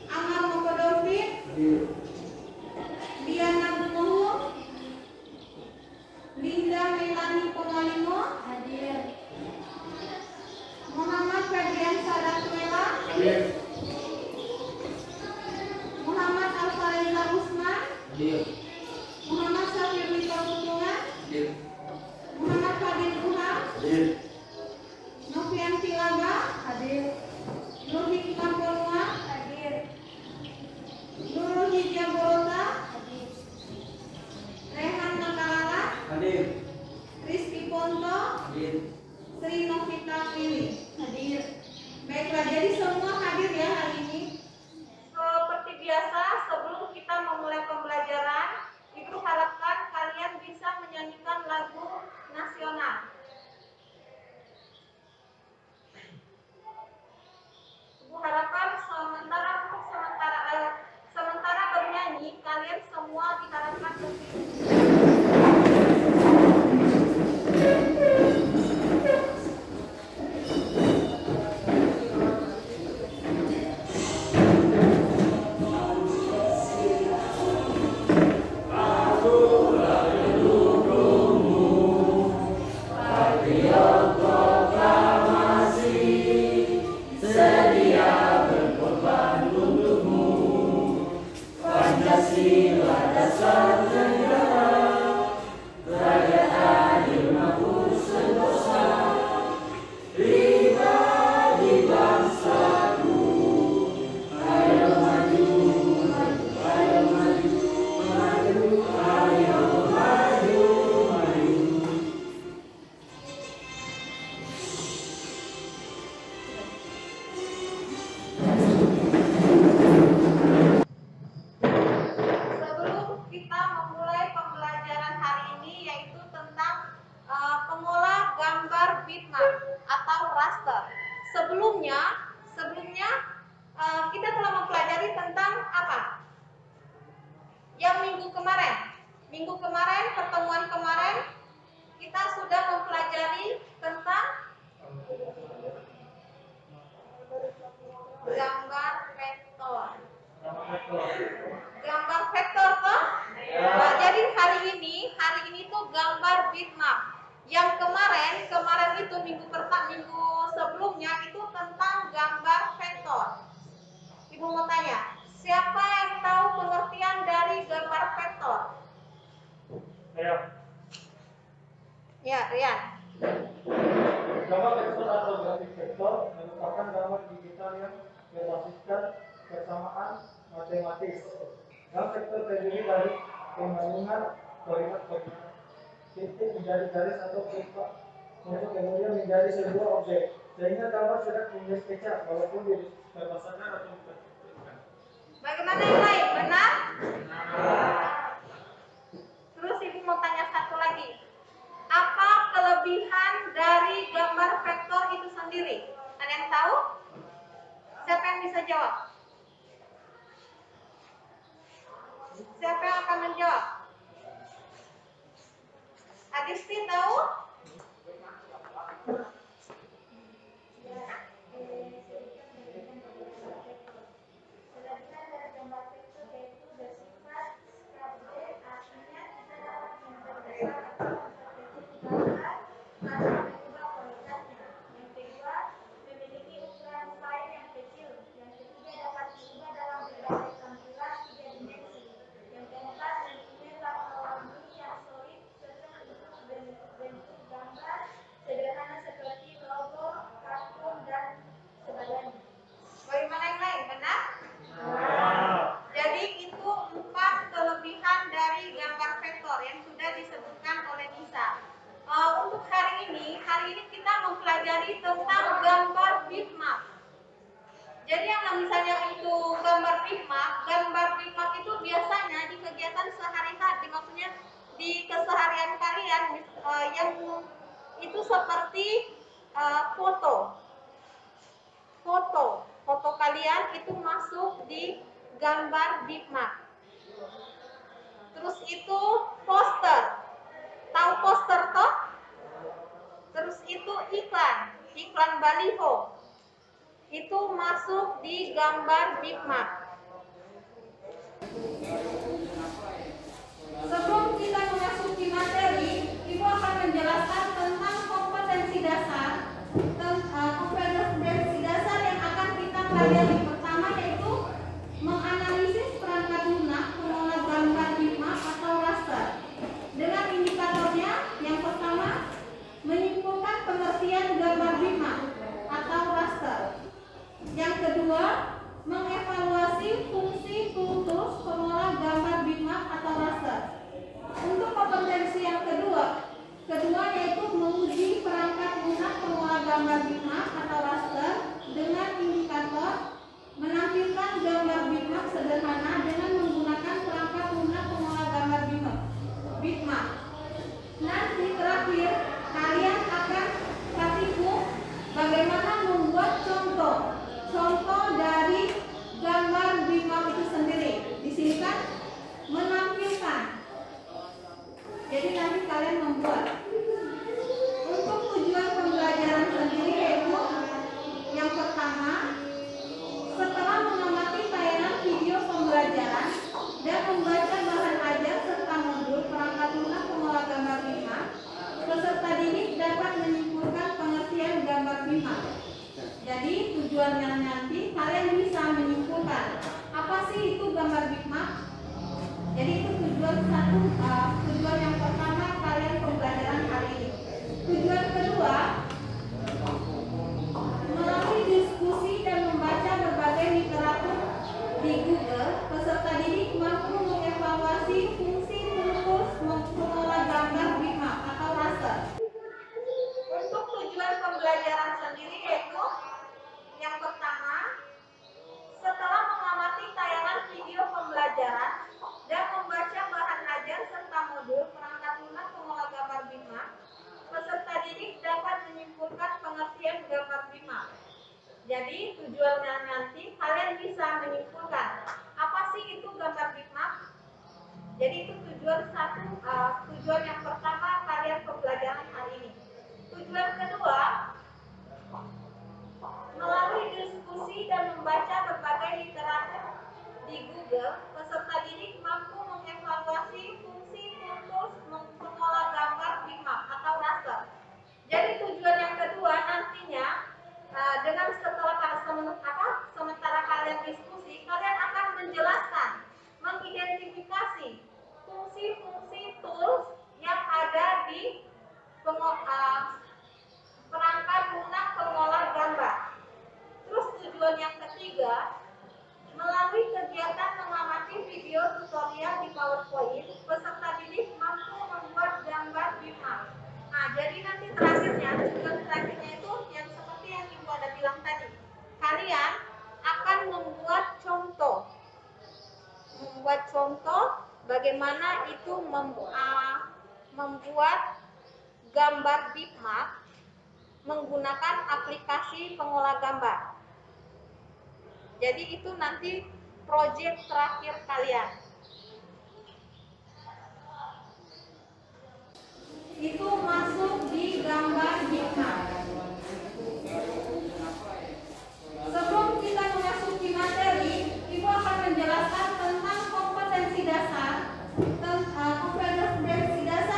Amar Mokodolfin, Diana Gumohu, Linda Melani Pomalimo, Hadir. Muhammad Ferdian Sadatwela, Hadir. Muhammad Alfareza Usman, Hadir. Muhammad Safir Wito Putungan, Hadir. Muhammad Fadil Buhar, Hadir. Novian Tilaga, Hadir. Nur Hikmah Polua, Hadir. Nurul Hijab Bolota, Hadir. Rehan Makalala, Hadir. Rizky Ponto, Hadir. Sri Novita Pilih. Hadir. Baiklah, jadi semua hadir ya hari ini. Seperti biasa, sebelum kita memulai pembelajaran, Ibu harapkan kalian bisa menyanyikan lagu nasional. Ibu harapkan sementara bernyanyi, kalian semua diharapkan berpikir. Sebelum kita memulai pembelajaran hari ini, yaitu tentang pengolah gambar bitmap atau raster. Sebelumnya kita telah mempelajari tentang apa? Yang minggu kemarin, pertemuan kemarin kita sudah mempelajari tentang gambar vektor. Gambar vektor toh? Nah, jadi hari ini tuh gambar bitmap. Yang kemarin itu minggu sebelumnya itu tentang gambar vektor. Ibu mau tanya, siapa yang tahu pengertian dari gambar vektor? Ya, Rian. Gambar vektor atau grafik vektor merupakan gambar digital yang berbasiskan persamaan matematis. Gambar vektor terdiri dari pembandingan koordinat titik menjadi garis atau titik untuk kemudian menjadi sebuah objek, sehingga gambar sudah punya sketsa walaupun dibebaskan atau ditentukan. Bagaimana yang lain? Benar? Terus ibu mau tanya satu lagi. Apa kelebihan dari gambar vektor itu sendiri? Ada yang tahu? Siapa yang bisa jawab? Siapa yang akan menjawab? Adisti tahu? Bagaimana yang lain? Benar? Jadi itu 4 kelebihan dari gambar vektor yang sudah disebutkan oleh Nisa. Untuk hari ini kita mempelajari tentang gambar bitmap. Jadi yang misalnya itu gambar bitmap itu biasanya di kegiatan sehari-hari, maksudnya di keseharian kalian yang itu seperti foto kalian itu masuk di gambar bitmap. Terus itu poster, tahu poster toh? Terus itu iklan baliho, itu masuk di gambar bitmap. Sebelum kita memasuki materi, Ibu akan menjelaskan tentang kompetensi dasar yang akan kita pelajari. Pertama yaitu menganalisis perangkat lunak pengolah gambar bitmap atau raster. Dengan indikatornya, yang pertama menyimpulkan pengertian gambar bitmap atau raster. Yang kedua, mengevaluasi fungsi tools pengolah gambar bitmap atau raster. Untuk kompetensi yang kedua yaitu menguji perangkat lunak pengolah gambar bitmap atau raster dengan indikator menampilkan gambar bitmap sederhana dengan menggunakan perangkat lunak pengolah gambar bitmap. Nanti terakhir kalian akan praktikum bagaimana membuat contoh dari gambar bitmap itu sendiri. Di sini kan menampilkan. Jadi nanti kalian membuat. Untuk tujuan pembelajaran sendiri yaitu yang pertama, setelah mengamati tayangan video pembelajaran dan membaca bahan ajar serta modul perangkat lunak pengolah gambar bitmap, peserta didik dapat menyimpulkan pengertian gambar bitmap. Jadi tujuannya nanti kalian bisa menyimpulkan apa sih itu gambar bitmap. Jadi itu tujuan yang pertama kalian pembelajaran hari ini. Tujuan kedua, melalui diskusi dan membaca berbagai literatur di Google, peserta didik mampu mengevaluasi fungsi tools pengolah gambar bitmap atau raster. Untuk tujuan pembelajaran sendiri yaitu yang pertama, setelah mengamati tayangan video pembelajaran dan membaca bahan ajar serta modul perangkat lunak pengolah gambar bitmap, peserta didik dapat menyimpulkan pengertian gambar bitmap. Jadi tujuannya nanti kalian bisa menyimpulkan apa sih itu gambar bitmap. Jadi itu tujuan yang pertama kalian pembelajaran hari ini. Tujuan kedua, melalui diskusi dan membaca berbagai literatur di Google, peserta didik mampu mengevaluasi fungsi tools pengolah gambar bitmap atau raster. Jadi tujuan yang kedua nantinya dengan sementara kalian diskusi, kalian akan menjelaskan, mengidentifikasi fungsi-fungsi tools yang ada di perangkat lunak pengolah gambar. Terus tujuan yang ketiga, melalui kegiatan mengamati video tutorial di PowerPoint, peserta didik mampu membuat gambar bitmap. Nah, jadi nanti tujuan terakhirnya itu yang seperti yang Ibu ada bilang tadi. Kalian akan membuat contoh bagaimana itu membuat gambar bitmap menggunakan aplikasi pengolah gambar. Jadi itu nanti proyek terakhir kalian. Itu masuk di gambar bitmap. Sebelum kita memasuki materi, Ibu akan menjelaskan tentang kompetensi dasar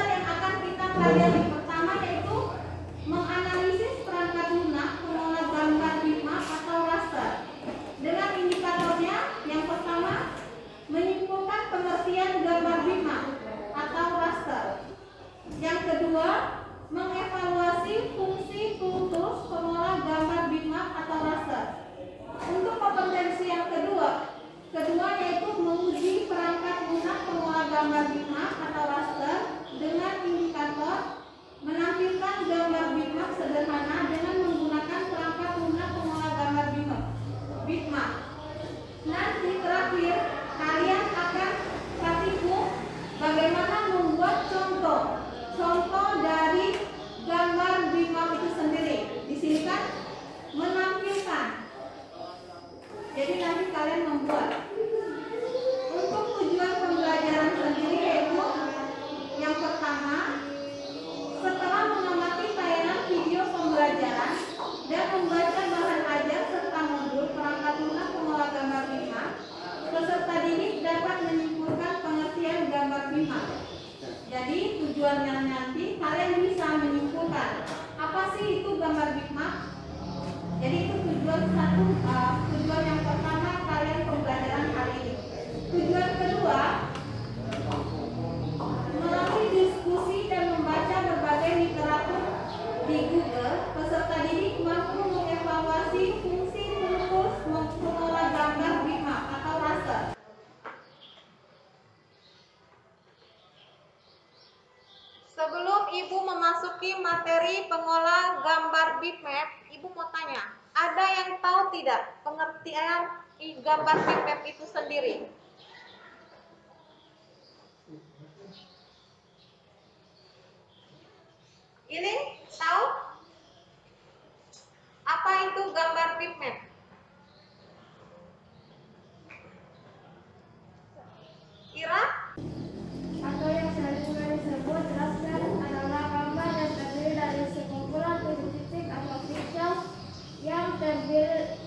yang akan kita pelajari. Pertama yaitu menganalisis perangkat lunak pengolah gambar bitmap atau raster. Dengan indikatornya, yang pertama menyimpulkan pengertian gambar bitmap atau raster. Yang kedua, mengevaluasi fungsi tools pengolah gambar bitmap atau raster. Untuk kompetensi yang kedua yaitu menguji perangkat lunak pengolah gambar bitmap atau raster dengan indikator menampilkan gambar bitmap sederhana dengan menggunakan perangkat lunak pengolah gambar bitmap. Nanti terakhir kalian akan praktikum bagaimana membuat contoh dari gambar bitmap itu sendiri. Di sini kan menampilkan. Jadi nanti kalian membuat. Untuk tujuan pembelajaran sendiri yaitu yang pertama, setelah mengamati tayangan video pembelajaran dan membaca bahan ajar serta modul perangkat lunak pengolah gambar bitmap, peserta didik dapat sih itu gambar bitmap? Jadi itu tujuan yang pertama kalian pembelajaran kali ini. Tujuan kedua, melalui diskusi dan membaca berbagai literatur di Google, peserta didik mampu mengevaluasi fungsi tools mengolah gambar bitmap atau raster. Sebelum Ibu memasuki materi pengolah gambar bitmap, Ibu mau tanya, ada yang tahu tidak pengertian gambar bitmap itu sendiri? Ini tahu? Apa itu gambar bitmap? Ira? Atau yang selanjutnya disebut raster adalah gambar yang terdiri dari sekumpulan titik-titik atau pixel yang terdiri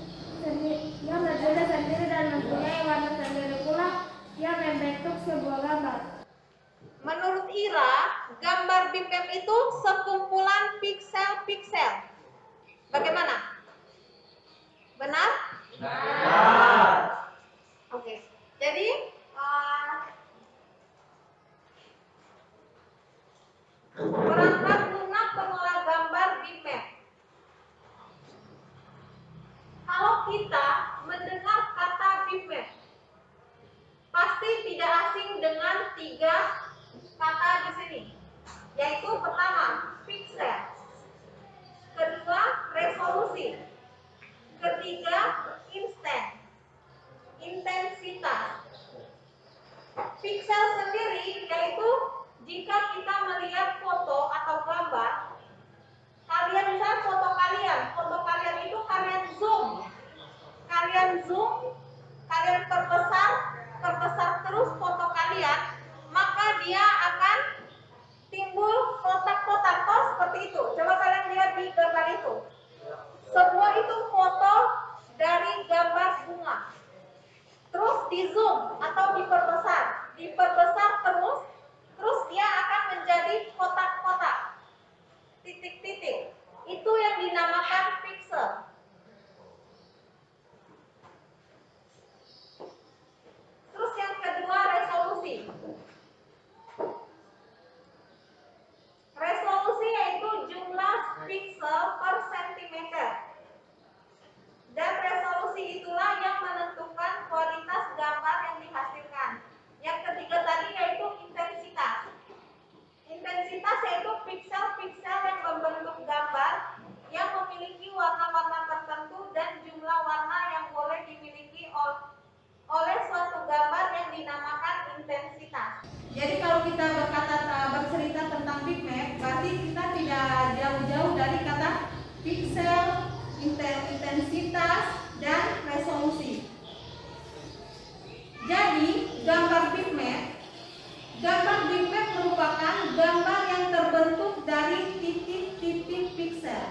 sendiri dan mempunyai warna sendiri pula yang membentuk sebuah gambar. Menurut Ira, gambar bitmap itu sekumpulan piksel-piksel. Bagaimana? Benar? Benar. Oke. Jadi perangkat lunak pengolah gambar bitmap. Kalau kita mendengar kata bitmap, pasti tidak asing dengan 3 kata di sini, yaitu pertama piksel, kedua resolusi, ketiga intensitas. Piksel sendiri yaitu jika kita melihat foto atau gambar, kalian misalnya foto kalian itu kalian zoom, kalian perbesar terus foto kalian, maka dia akan timbul kotak-kotak seperti itu. Coba kalian lihat di gambar itu. Semua itu foto dari gambar bunga. Terus di zoom atau diperbesar terus dia akan menjadi kotak-kotak, titik-titik. Itu yang dinamakan piksel. Terus yang kedua resolusi. Resolusi yaitu jumlah piksel per sentimeter. Dan resolusi itulah yang menentukan kualitas gambar yang dihasilkan. Yang ketiga tadi yaitu intensitas. Intensitas yaitu piksel-piksel yang membentuk gambar yang memiliki warna-warna tertentu dan jumlah warna yang boleh dimiliki oleh suatu gambar yang dinamakan intensitas. Jadi kalau kita bercerita tentang bitmap, berarti kita tidak jauh-jauh dari kata piksel, intensitas, dan resolusi. Jadi gambar bitmap merupakan gambar yang terbentuk dari titik-titik piksel.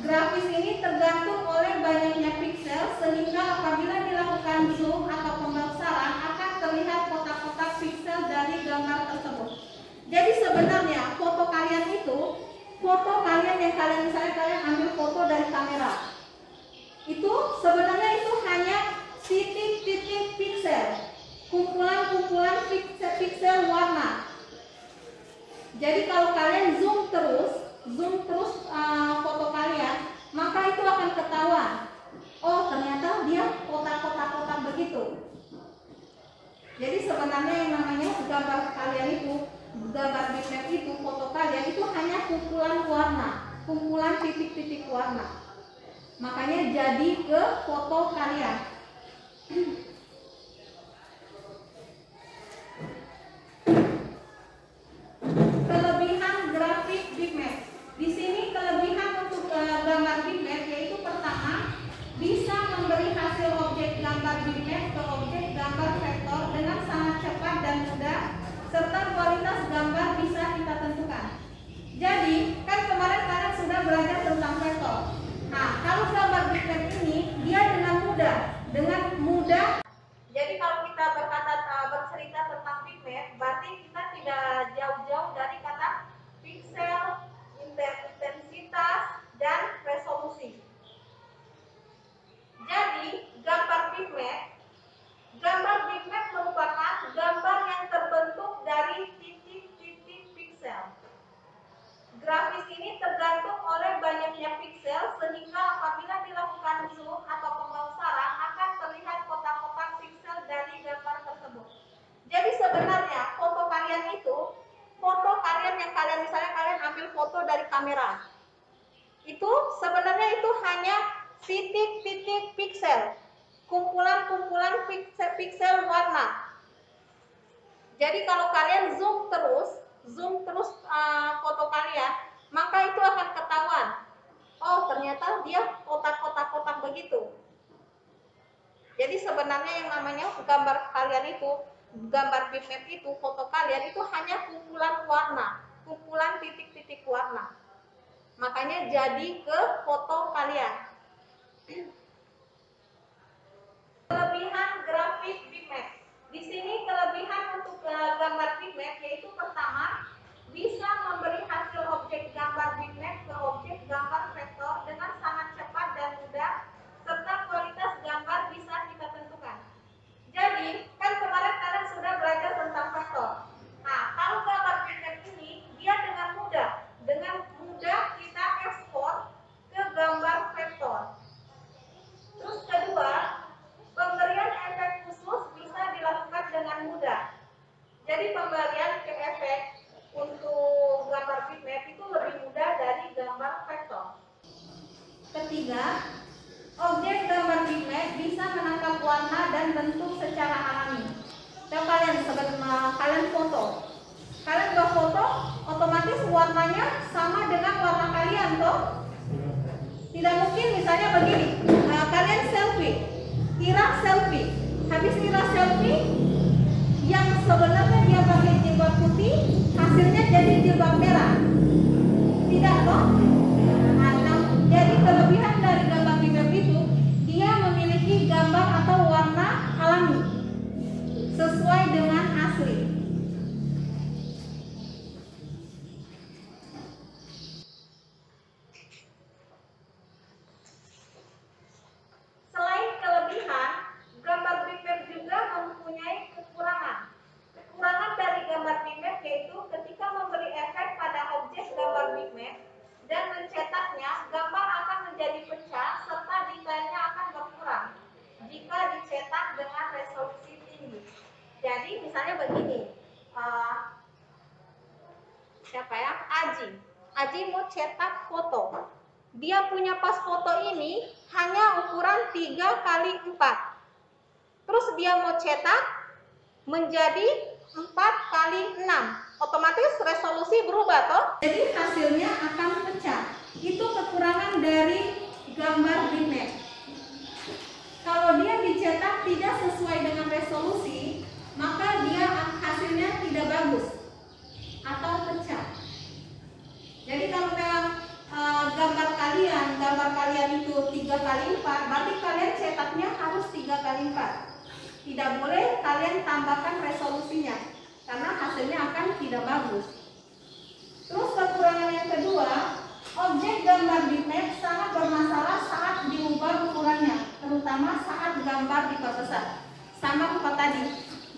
Grafis ini tergantung oleh banyaknya piksel, sehingga apabila dilakukan zoom atau pembesaran akan terlihat kotak-kotak piksel dari gambar tersebut. Jadi sebenarnya foto kalian yang kalian misalnya kalian ambil foto dari kamera, itu sebenarnya itu hanya titik-titik piksel, kumpulan piksel warna. Jadi kalau kalian zoom terus foto kalian, maka itu akan ketahuan. Oh, ternyata dia kotak-kotak begitu. Jadi sebenarnya yang namanya gambar bitmap itu, foto kalian itu hanya kumpulan titik-titik warna. Makanya jadi ke foto kalian. Kelebihan grafik bitmap. Di sini kelebihan untuk gambar bitmap yaitu pertama, bisa memberi hasil objek gambar bitmap ke objek gambar vektor dengan sangat cepat dan mudah, serta kualitas gambar bisa kita tentukan. Jadi, kan kemarin sudah belajar tentang vektor. Nah, kalau gambar bitmap ini dia dengan mudah Gambar bitmap merupakan gambar yang terbentuk dari titik-titik piksel. Grafis ini tergantung oleh banyaknya piksel sehingga apabila dilakukan zoom atau pembesaran akan terlihat kotak-kotak piksel dari gambar tersebut. Jadi sebenarnya foto kalian itu, foto kalian yang misalnya kalian ambil foto dari kamera, itu sebenarnya itu hanya titik-titik piksel, kumpulan-kumpulan piksel warna. Jadi kalau kalian zoom terus foto kalian, maka itu akan ketahuan. Oh, ternyata dia kotak-kotak begitu. Jadi sebenarnya yang namanya gambar kalian itu, gambar bitmap itu, foto kalian itu hanya kumpulan warna, kumpulan titik-titik warna. Makanya jadi ke foto kalian. Kelebihan grafik bitmap. Di sini kelebihan untuk gambar bitmap yaitu pertama, bisa memberi hasil objek gambar bitmap ke objek gambar vektor dengan sangat cepat dan mudah, serta kualitas gambar bisa kita tentukan. Jadi, kan kemarin kalian sudah belajar tentang vektor. Nah, kalau gambar bitmap ini, dia dengan mudah kita ekspor ke gambar vektor. Terus kedua, pemberian efek khusus bisa dilakukan dengan mudah. Jadi pemberian efek untuk gambar bitmap itu lebih mudah dari gambar vektor. Ketiga, objek gambar bitmap bisa menangkap warna dan bentuk secara alami. Coba kalian foto. Kalian foto, otomatis warnanya sama dengan warna kalian toh? Tidak mungkin misalnya begini, kalian selfie, habis Ira selfie, yang sebenarnya dia pakai jilbab putih, hasilnya jadi jilbab merah, tidak toh? Jadi kelebihan dari gambar bitmap itu, dia memiliki gambar atau warna alami, sesuai dengan asli. Selain kelebihan, gambar bitmap juga mempunyai kekurangan. Kekurangan dari gambar bitmap yaitu ketika memberi efek pada objek gambar bitmap dan mencetaknya, gambar akan menjadi pecah serta detailnya akan berkurang jika dicetak dengan resolusi tinggi. Jadi misalnya begini, Aji mau cetak foto. Dia punya pas foto ini hanya ukuran 3x4. Terus dia mau cetak menjadi 4x6. Otomatis resolusi berubah toh? Jadi hasilnya akan pecah. Itu kekurangan dari gambar bitmap. Kalau dia dicetak tidak sesuai dengan resolusi, maka dia hasilnya tidak bagus atau pecah. Jadi kalau memang gambar kalian itu 3x4, berarti kalian cetaknya harus 3x4. Tidak boleh kalian tambahkan resolusinya, karena hasilnya akan tidak bagus. Terus kekurangan yang kedua, objek gambar bitmap sangat bermasalah saat diubah ukurannya, terutama saat gambar diperbesar. Sama seperti tadi.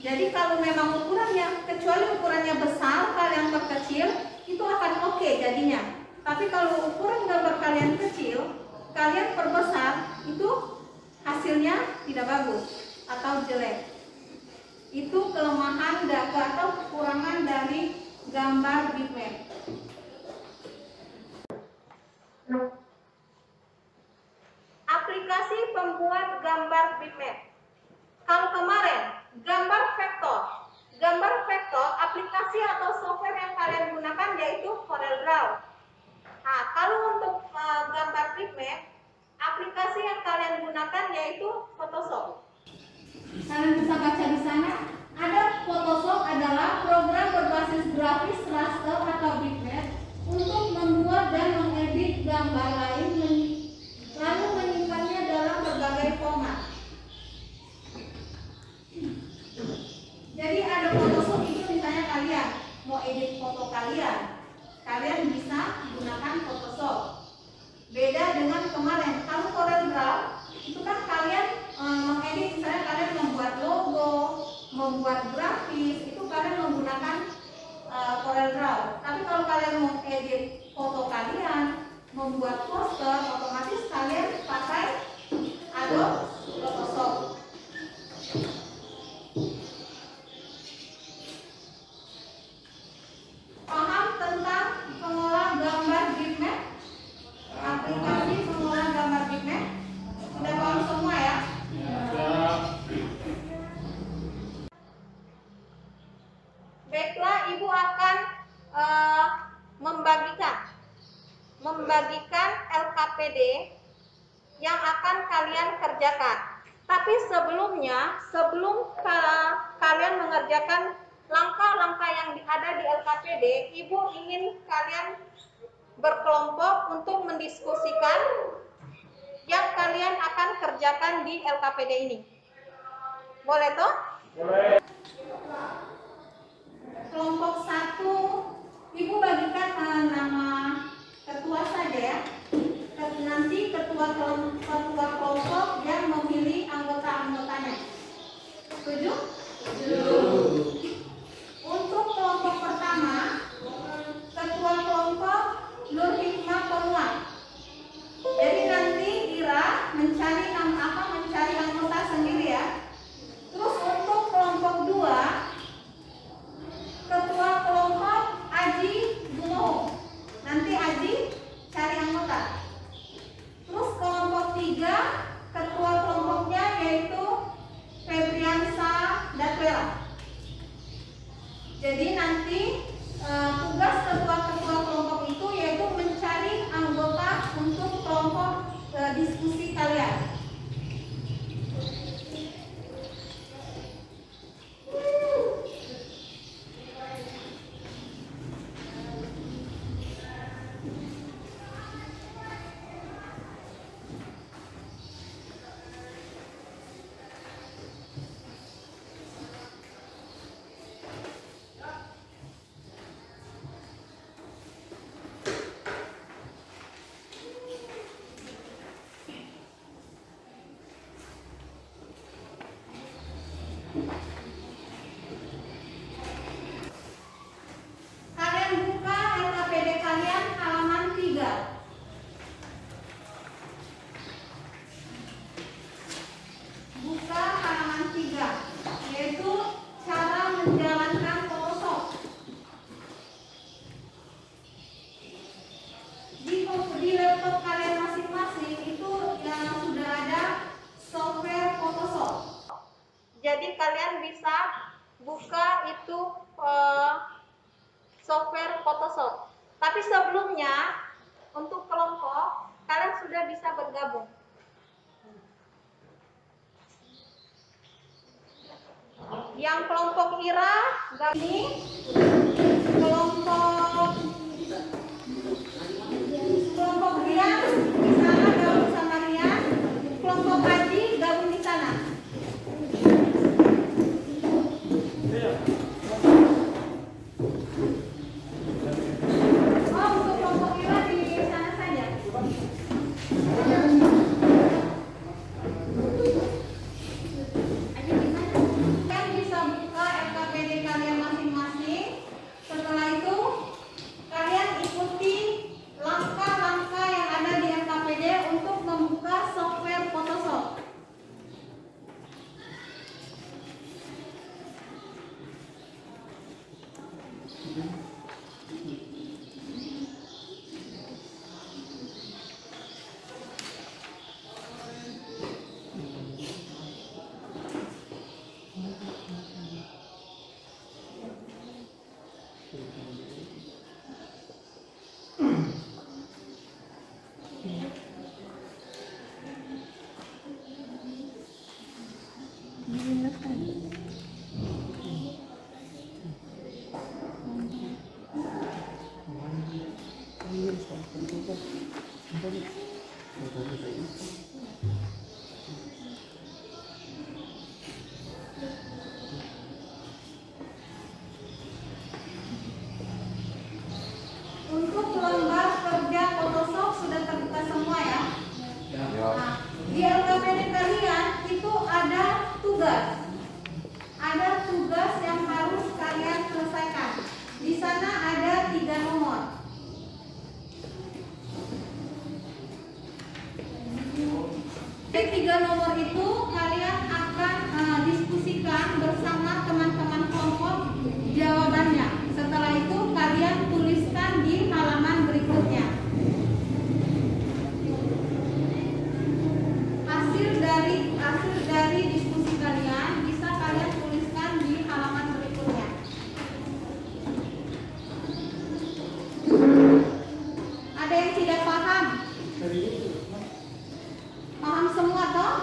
Jadi kalau memang ukurannya, kecuali ukurannya besar, kalian perkecil, itu akan oke jadinya. Tapi kalau ukuran gambar kalian kecil, kalian perbesar, itu hasilnya tidak bagus atau jelek. Itu kelemahan atau kekurangan dari gambar bitmap. Aplikasi pembuat gambar bitmap. Kalau kemarin gambar vektor, aplikasi atau software yang kalian gunakan yaitu CorelDRAW. Nah, kalau untuk gambar bitmap, aplikasi yang kalian gunakan yaitu Photoshop. Kalian bisa baca di sana. Ada Photoshop adalah program berbasis grafis raster atau bitmap membuat grafis itu kalian menggunakan CorelDRAW. Tapi kalau kalian mau edit foto kalian, membuat poster, otomatis kalian pakai Adobe Photoshop. Paham tentang pengolah gambar bitmap? Aplikasi pengolah gambar bitmap? Sudah paham semua ya? Baiklah, Ibu akan membagikan LKPD yang akan kalian kerjakan. Tapi sebelumnya, sebelum kalian mengerjakan langkah-langkah yang ada di LKPD, Ibu ingin kalian berkelompok untuk mendiskusikan yang kalian akan kerjakan di LKPD ini. Boleh toh? Boleh. Kelompok 1, Ibu bagikan nama ketua saja ya. Nanti ketua kelompok yang memilih anggota-anggotanya. Setuju? Setuju. Untuk kelompok pertama, ketua kelompok Nur Hikmah Penguat. Jadi nanti Ira mencari anggota sendiri ya. Terus untuk kelompok 2, ketua kelompok Aji Bumo. Nanti Aji cari anggota. Terus kelompok 3, ketua kelompoknya yaitu Febriansa Dakwela. Jadi nanti tugas ketua-ketua kelompok itu yaitu mencari anggota untuk kelompok diskusi kalian. Kalian buka LKPD kalian halaman 3. Buka halaman 3, yaitu cara menjalankan Photoshop. Di laptop kalian masing-masing itu yang sudah ada software Photoshop. Jadi kalian bisa buka itu software Photoshop. Tapi sebelumnya untuk kelompok kalian sudah bisa bergabung. Yang kelompok Ira ini kelompok Rian di sana gabung sama Rian, kelompok Haji gabung di sana. Oh, untuk kelompok Ira di sana saja. Kalian bisa buka LKPD kalian masing-masing. tiga nomor itu kalian akan diskusikan bersama teman-teman kelompok jawabannya. Setelah itu kalian tuliskan di halaman berikutnya. Hasil dari diskusi kalian bisa kalian tuliskan di halaman berikutnya. Ada yang tidak paham? Paham semua toh?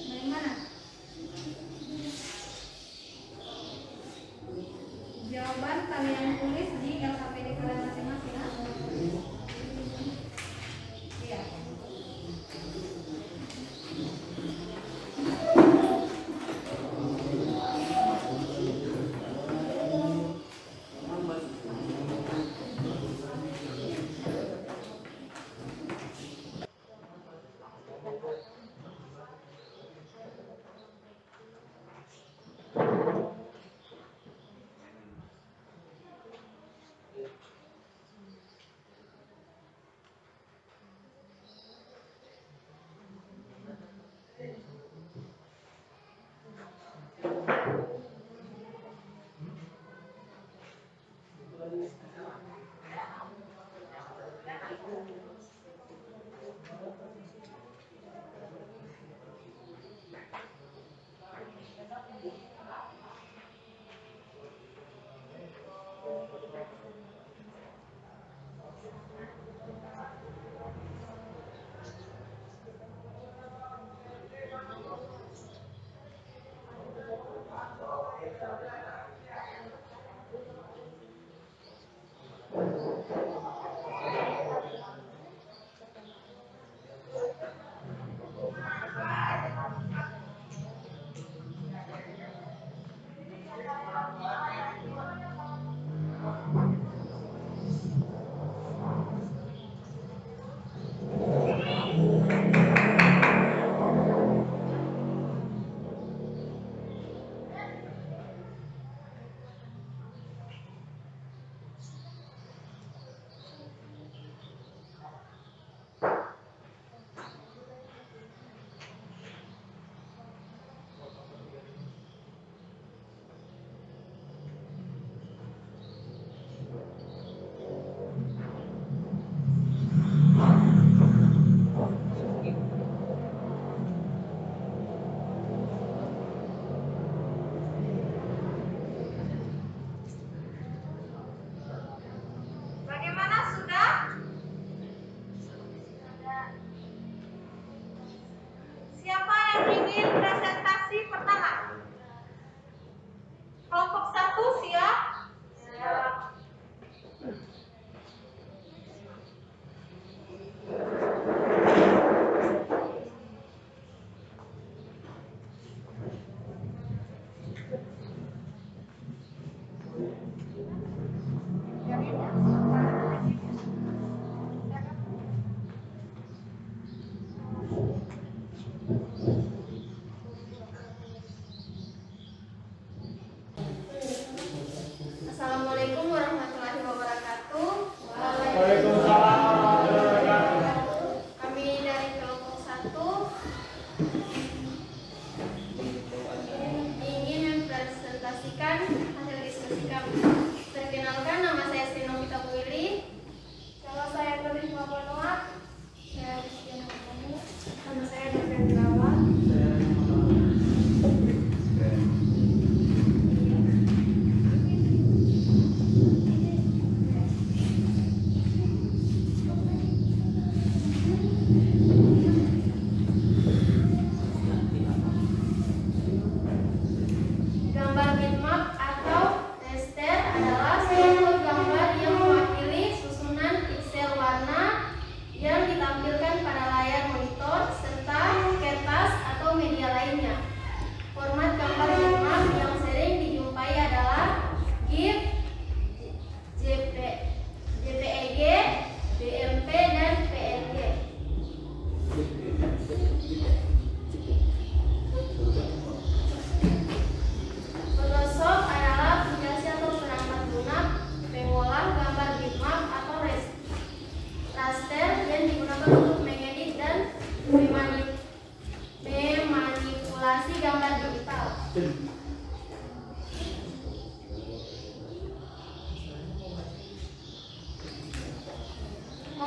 Bagaimana? Jawaban kalian tulis di LKPD kalian masing-masing ya. Iya.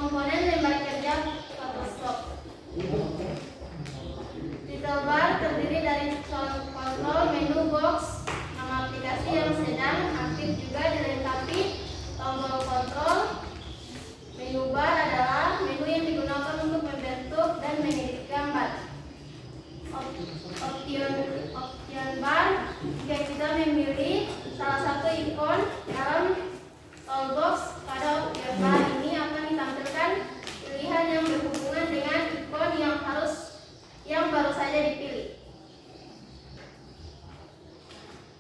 Komponen lembar kerja Photoshop. Title bar terdiri dari kontrol menu box, nama aplikasi yang sedang aktif juga dilengkapi tombol kontrol. Menu bar adalah menu yang digunakan untuk membentuk dan mengedit gambar. Option bar, jika kita memilih salah satu ikon dalam toolbox, pada option bar ini akan ditampilkan pilihan yang berhubungan dengan ikon yang baru saja dipilih.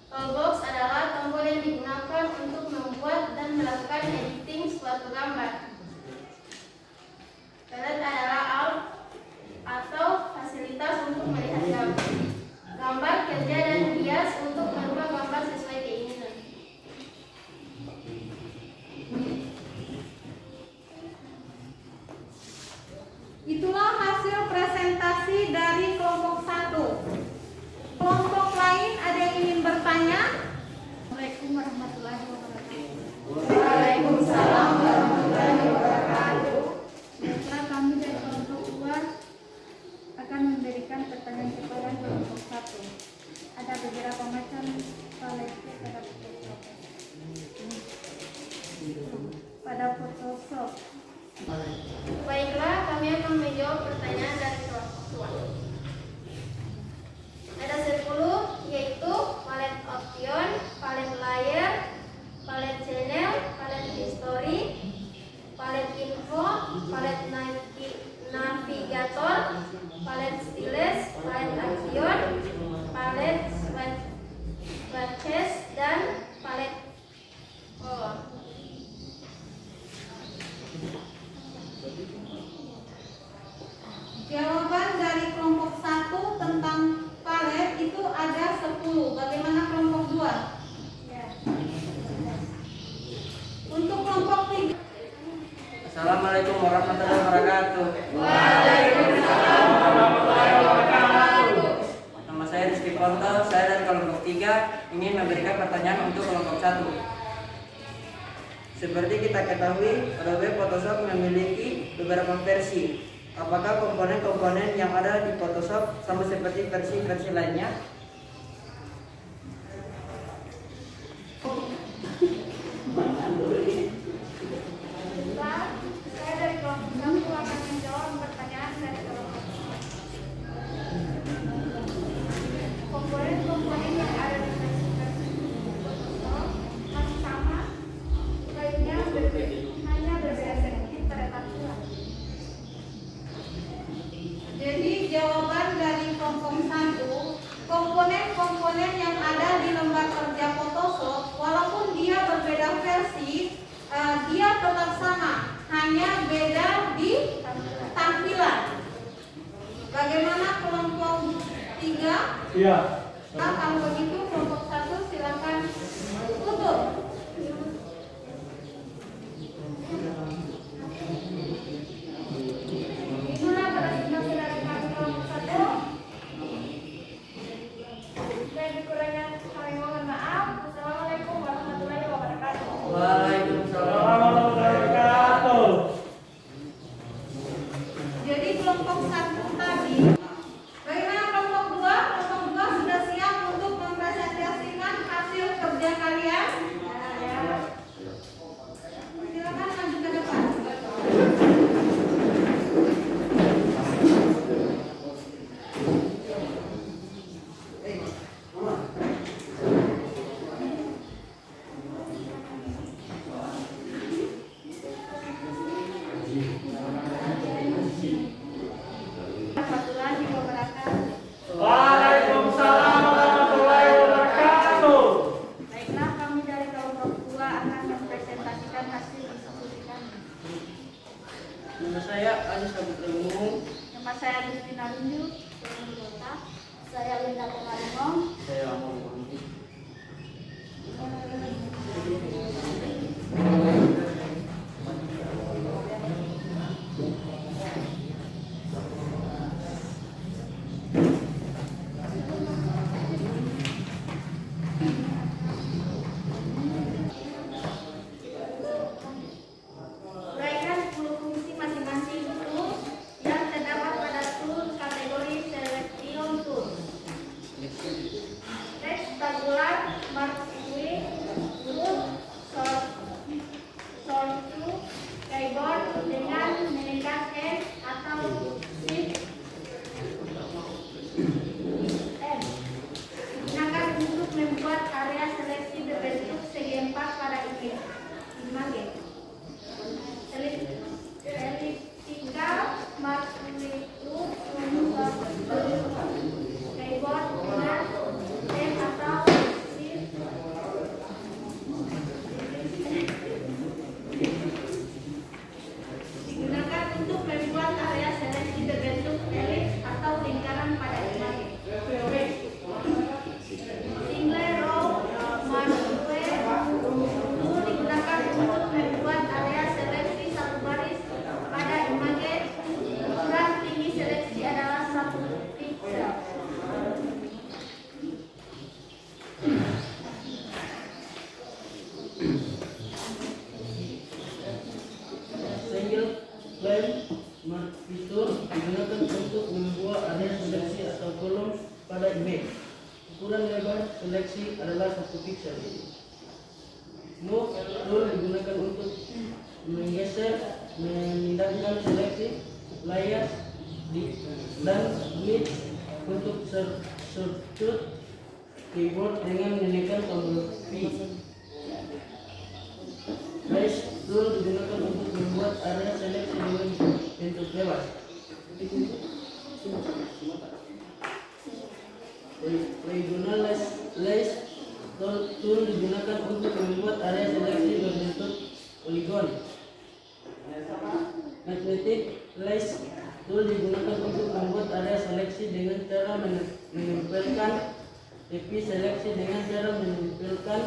Toolbox adalah tombol yang digunakan untuk membuat dan melakukan editing suatu gambar. Palette adalah alat atau fasilitas untuk melihat gambar kerja dan hias untuk merubah gambar sesuai keinginan. Itulah hasil presentasi dari kelompok 1. Kelompok lain ada yang ingin bertanya? Assalamualaikum warahmatullahi wabarakatuh. Waalaikumsalam warahmatullahi wabarakatuh. Baiklah, kami dari kelompok 2 akan memberikan pertanyaan kepada kelompok 1. Ada beberapa macam palette pada Photoshop. Baiklah, kami akan menjawab pertanyaan dari kelompok 2. Ada 10, yaitu palet option, palet layer, palet channel, palet history, palet info, palet navigator, palet stylus, palet action, palet swatches, dan palet color. Jawaban dari kelompok 1 tentang palet itu ada 10. Bagaimana kelompok 2? Ya. Untuk kelompok 3. Assalamualaikum warahmatullahi wabarakatuh. Waalaikumsalam warahmatullahi wabarakatuh. Nama saya Rizky Ponto, saya dari kelompok 3 ingin memberikan pertanyaan untuk kelompok 1. Seperti kita ketahui, Adobe Photoshop memiliki beberapa versi. Apakah komponen-komponen yang ada di Photoshop sama seperti versi-versi lainnya? Saya dari kelompok 1 akan menjawab pertanyaan dari kelompok 2. Komponen-komponen yang ada di versi-versi Photoshop masih sama, lainnya hanya berbeda sedikit pada tampilan. Jadi jawaban dari kelompok 1, komponen-komponen yang ada di lembar kerja Photoshop, walaupun dia berbeda versi, dia tetap sama, hanya beda di tampilan. Bagaimana kelompok 3? Iya. Nah, kalau begitu kelompok 1 silakan tutup. Itulah presentasi dari kami kelompok 1. Dan dikurangnya kami mohon maaf. Wassalamualaikum warahmatullahi wabarakatuh. Waalaikumsalam. Warahmatullahi wabarakatuh. Jadi kelompok 1 tadi. Bagaimana kelompok 2? Kelompok 2 sudah siap untuk mempresentasikan hasil kerja kalian? Silakan maju ke depan. Warahmatullahi wabarakatuh. Waalaikumsalam warahmatullahi wabarakatuh. Baiklah, kami dari kelompok 2 akan mempresentasikan hasil diskusi kami. Nama saya Aziz Abdul Umum. Nama saya Rizky Narunju, saya Linda Pengarimong. Saya Amor Budi. Uraikan 10 fungsi keyboard dengan menekan N atau Shift N. Digunakan untuk membuat area seleksi berbentuk segi empat pada image. Elliptical mark itu keyboard dengan N atau Shift digunakan untuk membuat area seleksi berbentuk elips atau lingkaran pada image. Single row marquee itu digunakan untuk membuat area seleksi satu baris pada image. Ukuran tinggi seleksi adalah 1 pixel. Single line mark fitur digunakan untuk membuat area seleksi atau kolom pada image. Ukuran lebar seleksi adalah 1 pixel. Move tool digunakan untuk menggeser, memindahkan seleksi, layar, dan mid untuk shortcut keyboard dengan menekan tombol V. Trace tool digunakan untuk membuat area seleksi dengan bentuk bebas. Polygonal lace tool digunakan untuk membuat area seleksi berbentuk poligon. Magnetic lace tool digunakan untuk membuat area seleksi dengan cara menempelkan tepi seleksi dengan cara menempelkan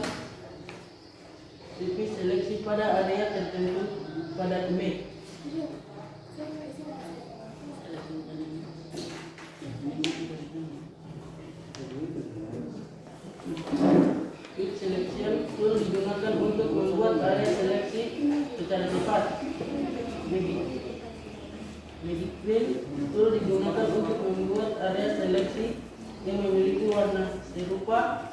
tepi seleksi pada area tertentu pada image. Quick selection tool digunakan untuk membuat area seleksi secara cepat. Magic print tool digunakan untuk membuat area seleksi yang memiliki warna serupa.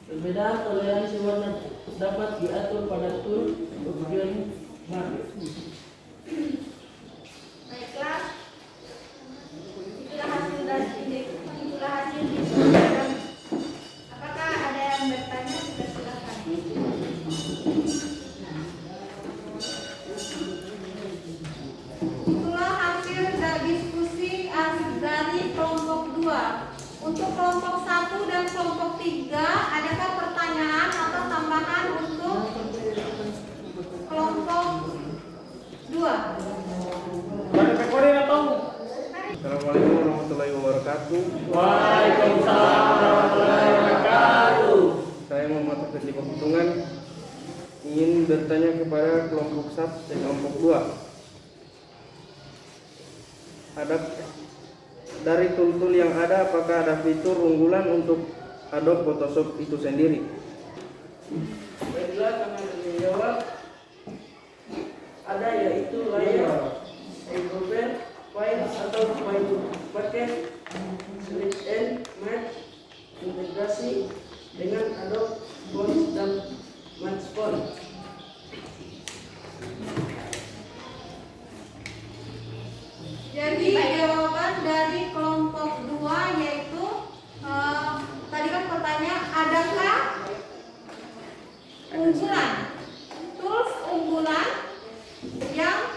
Perbedaan toleransi warna dapat diatur pada tool option bar. Baiklah, itulah hasil dari itulah hasil diskusi. Apakah ada yang bertanya? Silakan. Itulah hasil dari diskusi dari kelompok 2. Untuk kelompok 1 dan kelompok 3, adakah pertanyaan atau tambahan untuk kelompok 2? Assalamualaikum warahmatullahi wabarakatuh. Waalaikumsalam warahmatullahi wabarakatuh. Saya Muhammad Firdi Petungan ingin bertanya kepada kelompok 1 dan kelompok 2. Ada dari tool-tool yang ada, apakah ada fitur unggulan untuk Adobe Photoshop itu sendiri? Baiklah, kami menjawab. Ada, yaitu layar, open, file atau file paket, select and match, integrasi dengan Adobe Fonts dan Match Font. Jadi jawaban dari kelompok 2 yaitu tadi kan pertanyaan, adakah unggulan, tools unggulan yang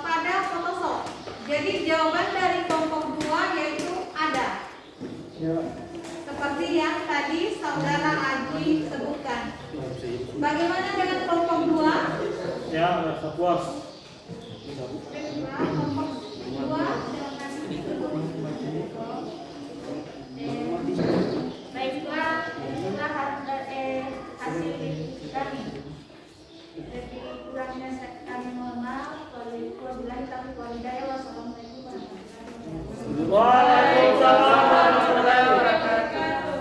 pada Photoshop? Jadi jawaban dari kelompok 2 yaitu ada. Seperti yang tadi saudara Aji sebutkan. Bagaimana dengan kelompok 2? Ya, merasa puas. Kelompok 2 Baiklah, itulah hasil diskusi kami. Jadi kurangnya kami mohon maaf. Wabillahi taufiq wal hidayah. Wassalamualaikum warahmatullahi wabarakatuh. Waalaikumsalam warahmatullahi wabarakatuh.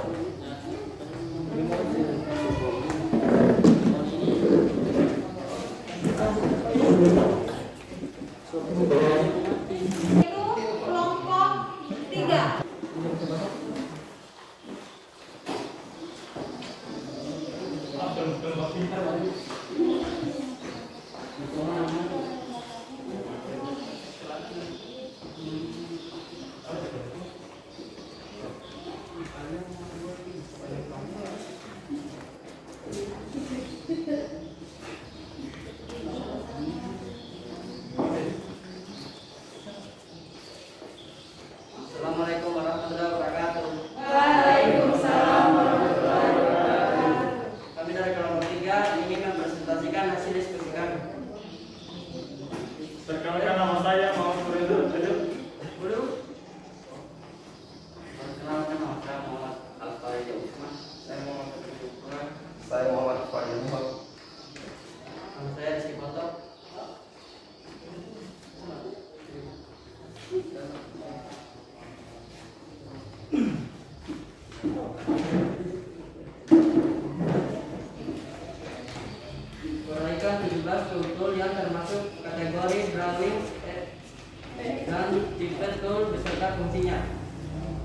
drawing dan tipet tool beserta fungsinya.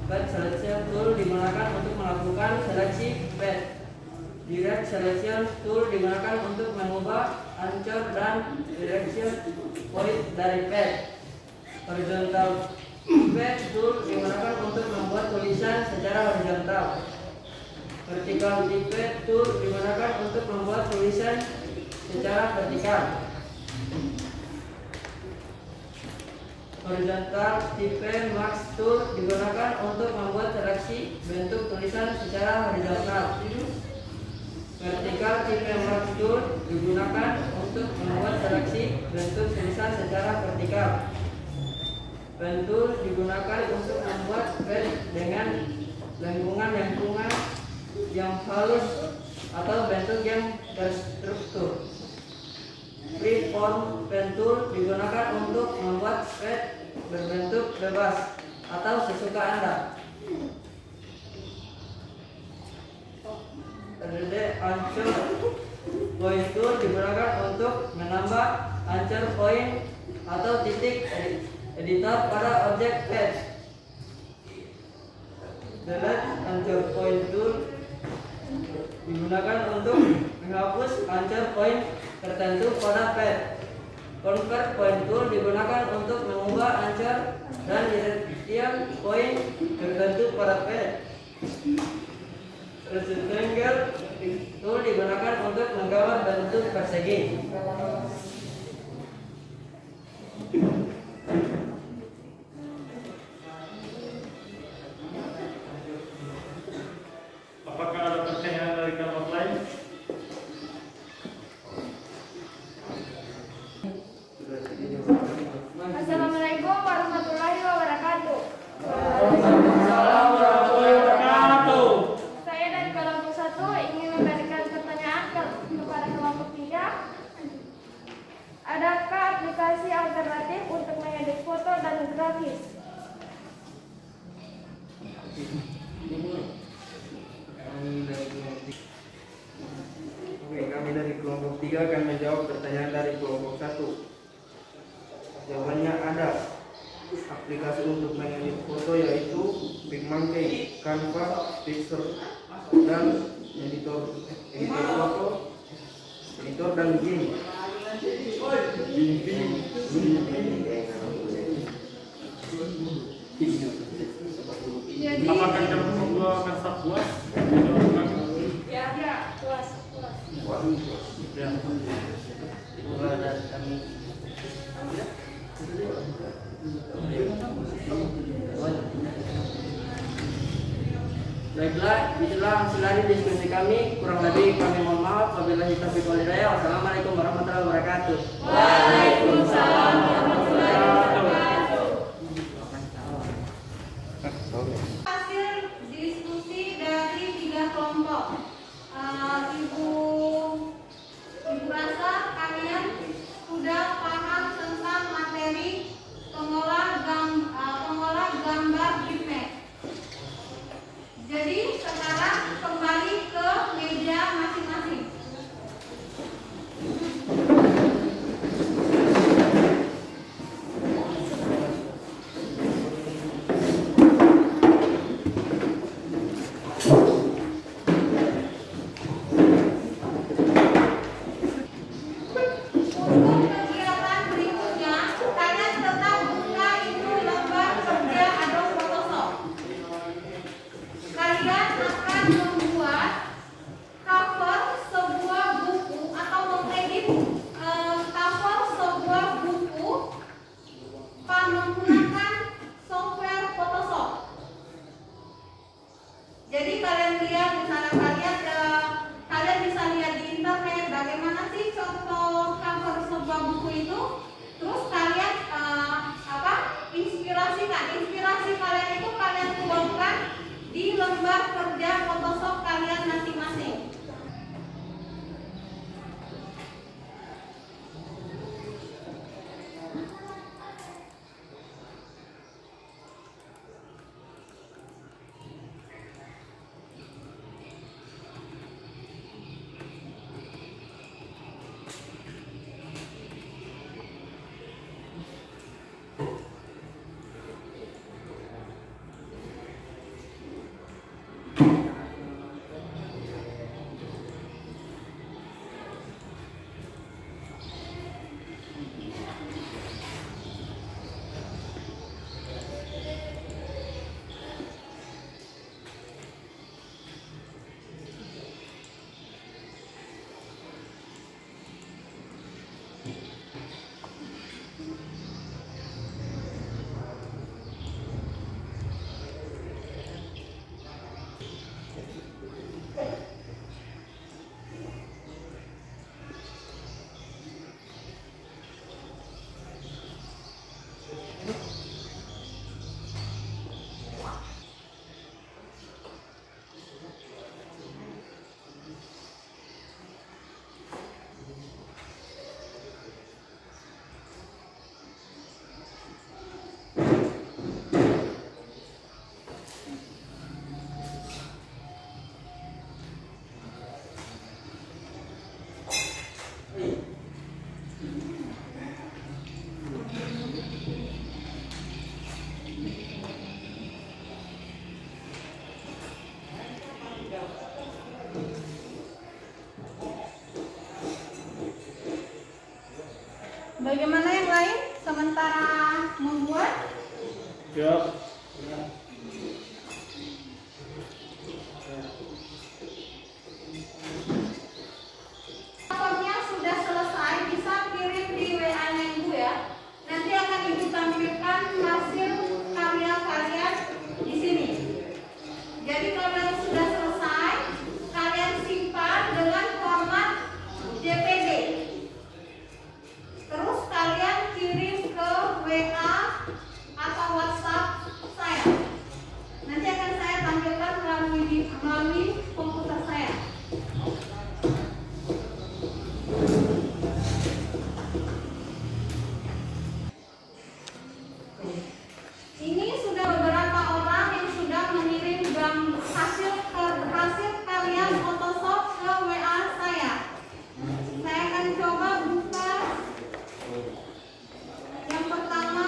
Pet selection tool digunakan untuk melakukan seleksi pet. Direct selection tool digunakan untuk mengubah anchor dan direction point dari pet. Horizontal pet tool digunakan untuk membuat tulisan secara horizontal. Vertical pet tool digunakan untuk membuat tulisan secara vertikal. Horizontal type max tool digunakan untuk membuat seleksi bentuk tulisan secara horizontal. Vertical type max tool digunakan untuk membuat seleksi bentuk tulisan secara vertikal. Pen tool digunakan untuk membuat pen dengan lengkungan yang halus atau bentuk yang terstruktur. Freeform pen tool digunakan untuk membuat pen berbentuk bebas atau sesuka Anda. Anchor point tool digunakan untuk menambah anchor point atau titik editor pada objek pet. Delete anchor point tool digunakan untuk menghapus anchor point tertentu pada pet. Convert point tool digunakan untuk mengubah anchor dan direction point tertentu pada pet. Rectangle tool digunakan untuk menggambar bentuk persegi. Apakah ada pertanyaan dari kelompok lain? Assalamualaikum warahmatullahi wabarakatuh. Waalaikumsalam warahmatullahi wabarakatuh. Saya dari kelompok 1 ingin memberikan pertanyaan kepada kelompok 3. Adakah aplikasi alternatif untuk mengedit foto dan grafis? Kami dari kelompok 3 akan menjawab pertanyaan dari kelompok 1. Jawabannya ada. Aplikasi untuk mengedit foto yaitu PicMonkey, Canva, Pixel, dan editor foto, editor dan GIMP. Apakah kelompok 2 merasa puas? Ya, puas. Itulah dari kami. Baiklah, itulah hasil dari diskusi kami. Kurang lebih kami mohon maaf. Wabillahi taufiq wal hidayah. Wassalamualaikum warahmatullahi wabarakatuh. Waalaikumsalam warahmatullahi wabarakatuh. Hasil diskusi dari 3 kelompok. Ibu rasa kalian sudah paham tentang materi pengolah gambar BIMAX. Jadi sekarang kembali ke meja masing-masing. Siap. Raportnya sudah selesai, bisa kirim di WA-nya Ibu ya. Nanti akan Ibu tampilkan hasil karya kalian di sini. Jadi kalau yang sudah selesai, kalian simpan dengan format JPG. Terus kalian kirim ke WA atau WhatsApp saya. Nanti akan saya tampilkan melalui komputer saya. Ini sudah beberapa orang yang sudah mengirim hasil kalian Photoshop ke WA saya. Saya akan coba buka. Yang pertama,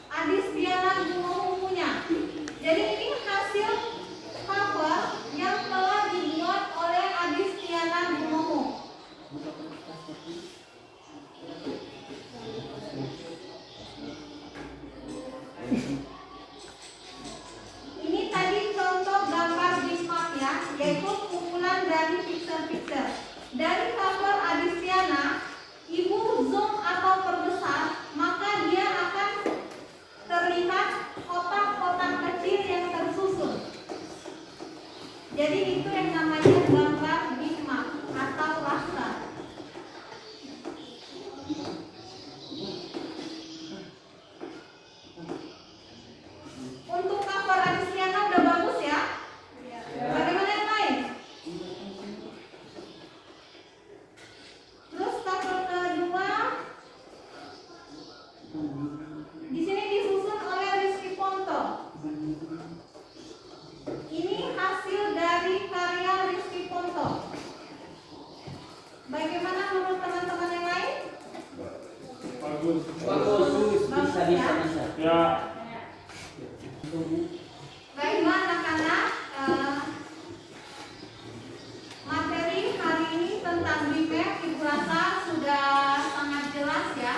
Adis Diana Gumohu punya. Jadi ini hasil cover yang telah dibuat oleh Adis Diana Gumohu. Ini tadi contoh gambar bitmap ya, yaitu kumpulan dari pixel-pixel. Dari cover Adis Diana, Ibu zoom atau perbesar, maka dia akan terlihat kotak-kotak kecil yang tersusun. Jadi itu yang namanya gambar bitmap atau raster. Untuk cover Adis Diana udah bagus ya? Bagaimana yang lain? Terus cover kedua, di sini disusun oleh Rizky Ponto. Ini hasil dari karya Rizky Ponto. Bagaimana menurut teman-teman yang lain? Bagus. Bisa. Ya. Baiklah anak-anak, materi hari ini tentang BIMAP Ibu rasa sudah sangat jelas ya.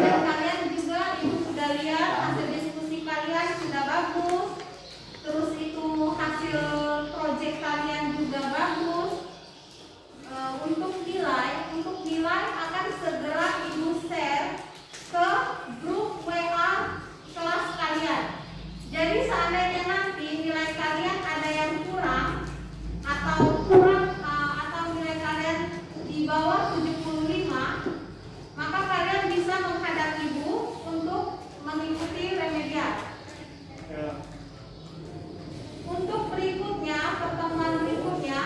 Dan kalian juga Ibu sudah lihat hasil diskusi kalian sudah bagus. Terus itu hasil proyek kalian juga bagus. Untuk nilai akan segera Ibu share ke grup WA kelas kalian. Jadi seandainya nanti nilai kalian ada yang kurang atau nilai kalian di bawah 75, maka kalian bisa menghadap Ibu untuk mengikuti remedial. Untuk berikutnya, pertemuan berikutnya,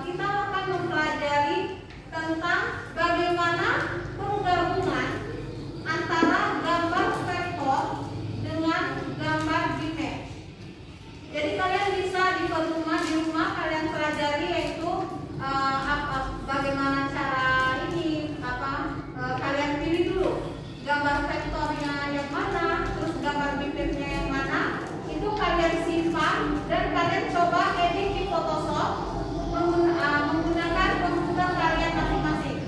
kita akan mempelajari tentang bagaimana penggabungan antara gambar vektor dengan gambar BIMAP. Jadi kalian bisa di rumah kalian pelajari yaitu bagaimana cara ini kalian pilih dulu gambar vektornya yang mana, terus gambar BIMAP-nya yang mana, itu kalian simpan dan kalian coba edit di Photoshop menggunakan komputer kalian masing-masing.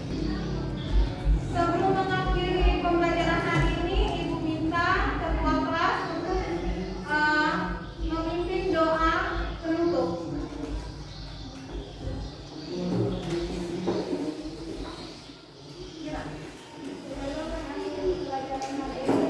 Sebelum mengakhiri pembelajaran hari ini, Ibu minta ketua kelas untuk memimpin doa penutup. Pelajaran hari ini